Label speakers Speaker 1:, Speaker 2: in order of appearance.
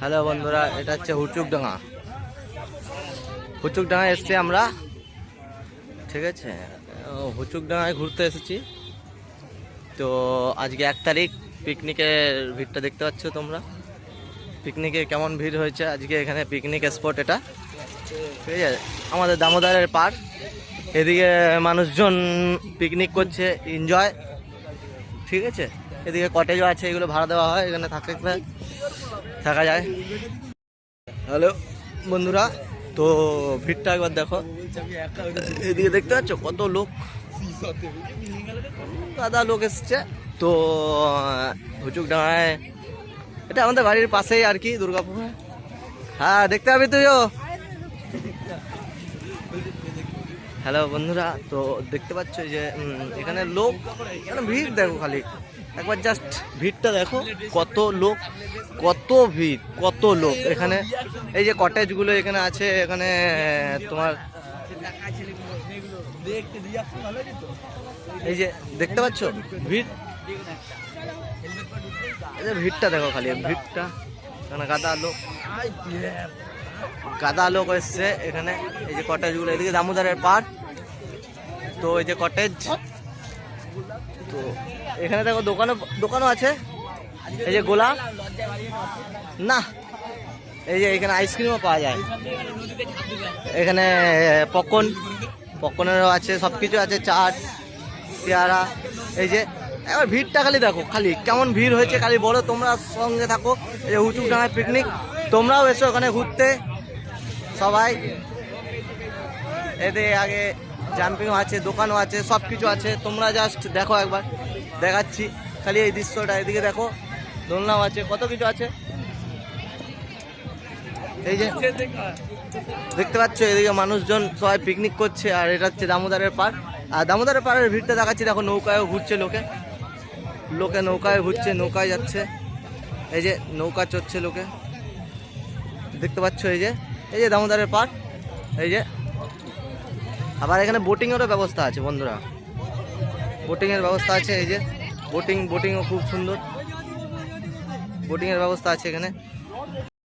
Speaker 1: Hello বন্ধুরা, এটা হচ্ছে হুচুকডাঙ্গা এসছি আমরা। ঠিক আছে, হুচুকডাঙ্গায় ঘুরতে এসেছি। তো আজকে 1 তারিখ, পিকনিকের ভিড়টা দেখতে পাচ্ছ তোমরা। পিকনিকে কেমন ভিড় হয়েছে আজকে এখানে। পিকনিক স্পট এটা, ঠিক আছে, আমাদের দামোদরের পার। এদিকে মানুষজন পিকনিক করছে, এনজয়। ঠিক আছে, এদিকে কটেজও আছে, এগুলো ভাড়া দেওয়া হয়, এখানে থাকা যায়। হ্যালো বন্ধুরা, তো ভিড়টা একবার দেখো। এদিকে দেখতে পাচ্ছ কত লোক, গাদা লোক এসছে। তো হুচুকডাঙ্গায়, এটা আমাদের বাড়ির পাশেই আর কি, দুর্গাপুর। হ্যাঁ, দেখতে পাবি তুইও। হ্যালো বন্ধুরা, তো দেখতে পাচ্ছ যে এখানে লোক, এখানে ভিড় দেখো খালি একবার, জাস্ট ভিড়টা দেখো, কত লোক, কত ভিড়, কত লোক এখানে। এই যে কটেজগুলো এখানে আছে, এখানে তোমার এই যে দেখতে পাচ্ছ ভিড়, এই যে ভিড়টা দেখো খালি, ভিড়টা এখানে গাদা লোক এসছে এখানে। এই যে কটেজগুলো, এদিকে দামোদরের পার, তো এই যে কটেজ। তো এখানে দেখো দোকানও আছে, এই যে গোলা না, এই যে এখানে আইসক্রিমও পাওয়া যায়, এখানে পপকর্নেরও আছে, সব কিছু আছে, চাট, পেয়ারা। এই যে এবার ভিড়টা খালি দেখো, খালি কেমন ভিড় হয়েছে খালি বলো। তোমরা সঙ্গে থাকো, এই যে হুচুকডাঙ্গায় পিকনিক, তোমরাও এসো ওখানে ঘুরতে সবাই। এতে আগে জাম্পিংও আছে, দোকানও আছে, সব কিছু আছে, তোমরা জাস্ট দেখো একবার, দেখাচ্ছি খালি এই দৃশ্যটা। এদিকে দেখো দোলনাও আছে, কত কিছু আছে। এই যে দেখতে পাচ্ছ এদিকে মানুষজন সবাই পিকনিক করছে, আর এটা হচ্ছে দামোদরের পাড়। আর দামোদরের পাড়ের ভিড়টা দেখাচ্ছি, দেখো নৌকায়ও ঘুরছে লোকে নৌকায় ঘুরছে, নৌকায় যাচ্ছে, এই যে নৌকা চড়ছে লোকে, দেখতে পাচ্ছ। এই যে দামোদরের পাড়, এই যে আবার এখানে বোটিংয়েরও ব্যবস্থা আছে বন্ধুরা, বোটিংয়ের ব্যবস্থা আছে। এই যে বোটিংও খুব সুন্দর, বোটিংয়ের ব্যবস্থা আছে এখানে।